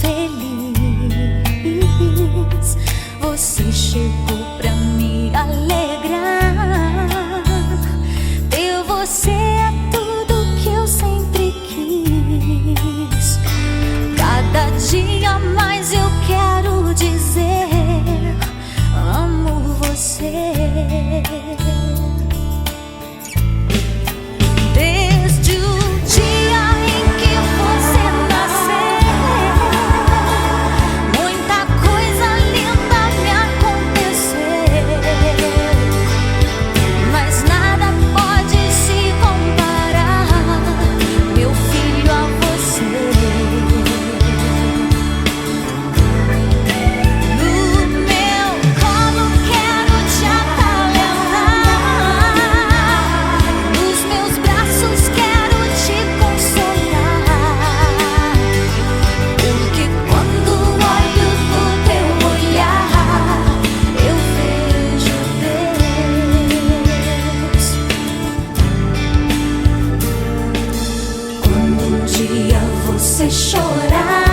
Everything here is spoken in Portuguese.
feliz. Você chegou pra me alegrar. Ter você é tudo que eu sempre quis. Cada dia mais eu quero dizer: amo você. Você chorar,